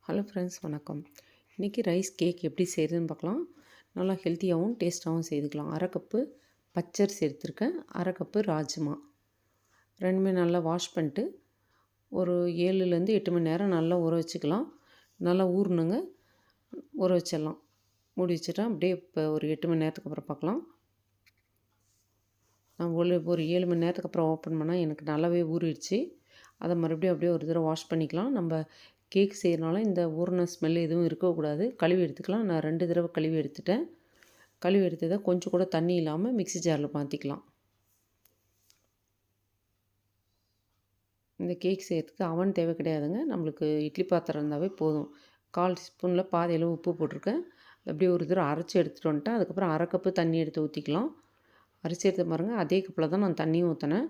Hello friends, வணக்கம். இன்றைக்கி rice cake எப்படி செய்கிறதுன்னு பார்க்கலாம். நல்லா ஹெல்த்தியாகவும் டேஸ்ட்டாகவும் செய்துக்கலாம். அரை கப்பு பச்சரிசி எடுத்துருக்கேன், அரை கப்பு ராஜ்மா. ரெண்டுமே நல்லா வாஷ் பண்ணிட்டு ஒரு 7லேருந்து 8 மணி நேரம் நல்லா ஊற வச்சுக்கலாம். நல்லா ஊறணுங்க, ஊற வச்சிடலாம். மூடி வச்சுட்டேன். அப்படியே இப்போ ஒரு 8 மணி நேரத்துக்கு அப்புறம் பார்க்கலாம். நான் ஒரு 7 மணி நேரத்துக்கு அப்புறம் ஓப்பன் பண்ணால் எனக்கு நல்லாவே ஊறிடுச்சு. அதை மறுபடியும் அப்படியே ஒரு தடவை வாஷ் பண்ணிக்கலாம். நம்ம கேக் செய்கிறனால இந்த ஊறின ஸ்மெல் எதுவும் இருக்கக்கூடாது. கழுவி எடுத்துக்கலாம். நான் 2 தடவை கழுவி எடுத்துட்டேன். கழுவி எடுத்ததை கொஞ்சம் கூட தண்ணி இல்லாமல் மிக்ஸி ஜாரில் மாற்றிக்கலாம். இந்த கேக் செய்கிறதுக்கு அவன் தேவை கிடையாதுங்க. நம்மளுக்கு இட்லி பாத்திரம் இருந்தாவே போதும். 1/4 ஸ்பூனில் பாதி அளவு உப்பு போட்டிருக்கேன். அப்படியே ஒரு தடவை அரைச்சி எடுத்துகிட்டு வந்துட்டேன். அதுக்கப்புறம் அரை கப்பு தண்ணி எடுத்து ஊற்றிக்கலாம். அரிசி எடுத்து பாருங்கள், அதே கப்பில் தான் நான் தண்ணியும் ஊற்றினேன்.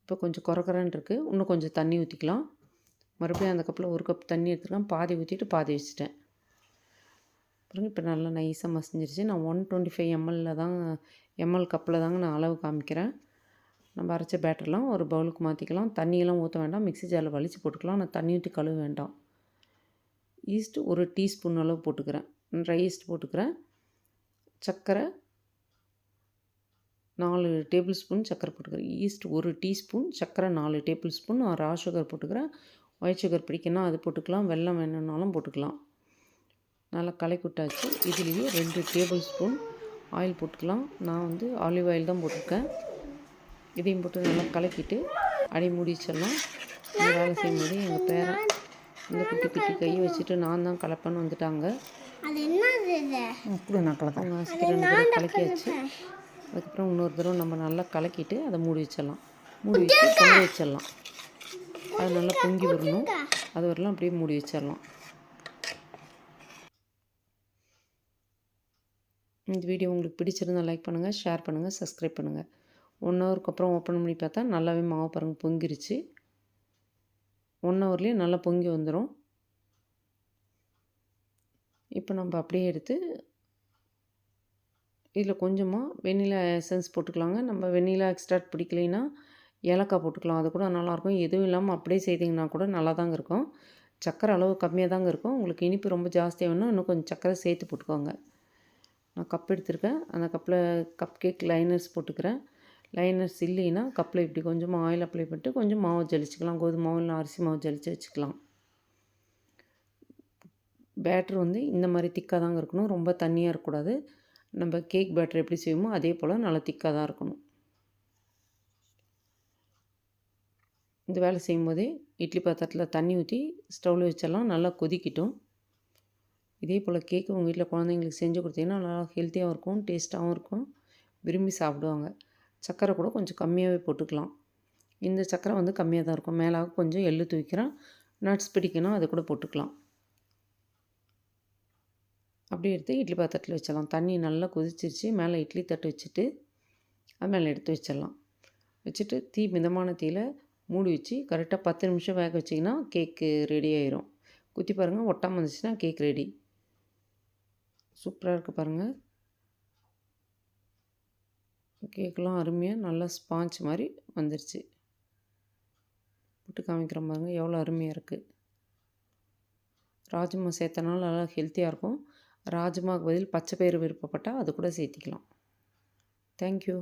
இப்போ கொஞ்சம் குறக்குறன்னு இருக்குது. இன்னும் கொஞ்சம் தண்ணி ஊற்றிக்கலாம். மறுபடியும் அந்த கப்பில் ஒரு கப் தண்ணி எடுத்துருக்கேன். பாதி ஊற்றிட்டு பாதி வச்சுட்டேன். அப்புறம் இப்போ நல்லா நைஸாக மசிஞ்சிருச்சு. நான் 125 ml கப்பில் தாங்க நான் அளவு காமிக்கிறேன். நம்ம அரைச்ச பேட்டர்லாம் ஒரு பவுலுக்கு மாற்றிக்கலாம். தண்ணியெல்லாம் ஊற்ற வேண்டாம். மிக்ஸி ஜாரில் வலிச்சு போட்டுக்கலாம். நான் தண்ணி ஊற்றி கழுவ வேண்டாம். ஈஸ்ட்டு 1 டீஸ்பூன் அளவு போட்டுக்கிறேன். ட்ரை ஈஸ்ட் போட்டுக்கிறேன். சர்க்கரை 4 டேபிள் ஸ்பூன் சர்க்கரை போட்டுக்கிறேன். ஈஸ்ட் 1 டீஸ்பூன், சர்க்கரை 4 டேபிள் ஸ்பூன், நான் ரா சுகர் போட்டுக்கிறேன். ஒயிட் சுகர் பிடிக்கணும் அது போட்டுக்கலாம். வெல்லம் வேணும்னாலும் போட்டுக்கலாம். நல்லா கலக்கி விட்டாச்சு. இதுலேயே 2 டேபிள் ஸ்பூன் ஆயில் போட்டுக்கலாம். நான் ஆலிவ் ஆயில் தான் போட்டிருக்கேன். இதையும் போட்டு நல்லா கலக்கிட்டு அடி மூடி வச்சிடலாம். இந்த வேலை செய்யும்போது எங்கள் பேரன் இந்த குட்டி குட்டி கையை வச்சுட்டு நான் தான் கலப்பேன்னு வந்துட்டாங்க. அப்படி நான் கலப்பேன். கலக்கியாச்சு. அதுக்கப்புறம் இன்னொரு தடவை நம்ம நல்லா கலக்கிட்டு அதை மூடி வச்சிடலாம். மூடி வச்சு பொங்க வச்சிடலாம். அது நல்லா பொங்கி வரணும். அது வரலாம் அப்படியே மூடி வச்சிடலாம். இந்த வீடியோ உங்களுக்கு பிடிச்சிருந்தால் லைக் பண்ணுங்கள், ஷேர் பண்ணுங்கள், சப்ஸ்கிரைப் பண்ணுங்கள். 1 ஹவருக்கு அப்புறம் ஓப்பன் பண்ணி பார்த்தா நல்லாவே மாவு பாருங்கள் பொங்கிருச்சு. 1 ஹவர்லேயே நல்லா பொங்கி வந்துடும். இப்போ நம்ம அப்படியே எடுத்து இதில் கொஞ்சமாக வெண்ணிலா எசன்ஸ் போட்டுக்கலாங்க. நம்ம வெண்ணிலா எக்ஸ்ட்ராக்ட் பிடிக்கலைன்னா ஏலக்காய் போட்டுக்கலாம். அது கூட நல்லாயிருக்கும். எதுவும் இல்லாமல் அப்படியே செய்திங்கன்னா கூட நல்லா தாங்க இருக்கும். சர்க்கரை அளவு கம்மியாக தாங்க இருக்கும். உங்களுக்கு இனிப்பு ரொம்ப ஜாஸ்தியாக வேணும்னா இன்னும் கொஞ்சம் சர்க்கரை சேர்த்து போட்டுக்கோங்க. நான் கப் எடுத்திருக்கேன். அந்த கப்பில் கப் கேக் லைனர்ஸ் போட்டுக்கிறேன். லைனர்ஸ் இல்லைன்னா கப்பில் இப்படி கொஞ்சமாக ஆயில் அப்ளை பண்ணிட்டு கொஞ்சம் மாவு ஜலிச்சுக்கலாம். கோதுமை மாவு இல்லை அரிசி மாவு ஜலிச்சு வச்சுக்கலாம். பேட்டர் இந்த மாதிரி திக்காக தாங்க இருக்கணும். ரொம்ப தண்ணியாக இருக்கக்கூடாது. நம்ம கேக் பேட்டர் எப்படி செய்வோமோ அதே போல் நல்லா திக்காக தான் இருக்கணும். இந்த வேலை செய்யும்போதே இட்லி பாத்திரத்தில் தண்ணி ஊற்றி ஸ்டவ்வில் வச்சிடலாம். நல்லா கொதிக்கட்டும். இதே போல் கேக்கு உங்கள் வீட்டில் குழந்தைங்களுக்கு செஞ்சு கொடுத்தீங்கன்னா நல்லா ஹெல்த்தியாகவும் இருக்கும், டேஸ்ட்டாகவும் இருக்கும், விரும்பி சாப்பிடுவாங்க. சர்க்கரை கூட கொஞ்சம் கம்மியாகவே போட்டுக்கலாம். இந்த சர்க்கரை கம்மியாக தான் இருக்கும். மேலாக கொஞ்சம் எள்ளு தூக்கிறேன். நட்ஸ் பிடிக்கணும், அதை கூட போட்டுக்கலாம். அப்படியே எடுத்து இட்லி பாத்திரத்தில் வச்சிடலாம். தண்ணி நல்லா கொதிச்சிருச்சு. மேலே இட்லி தட்டு வச்சுட்டு அது மேலே எடுத்து வச்சிடலாம். வச்சுட்டு தீ மிதமான தீயில் மூடி வச்சு கரெக்டாக 10 நிமிஷம் வேக வச்சிங்கன்னா கேக்கு ரெடி ஆயிரும். குத்தி பாருங்கள், ஒட்டாமல் வந்துச்சுன்னா கேக் ரெடி. சூப்பராக இருக்குது பாருங்கள். கேக்கெலாம் அருமையாக நல்லா ஸ்பாஞ்ச் மாதிரி வந்துருச்சு. போட்டு காமிக்கிற பாருங்கள் எவ்வளோ அருமையாக இருக்குது. ராஜ்மா சேர்த்தனால நல்லா ஹெல்த்தியாக இருக்கும். ராஜ்மாவுக்கு பதில் பச்சை பயிறு விருப்பப்பட்டால் அது கூட சேர்த்திக்கலாம். தேங்க்யூ.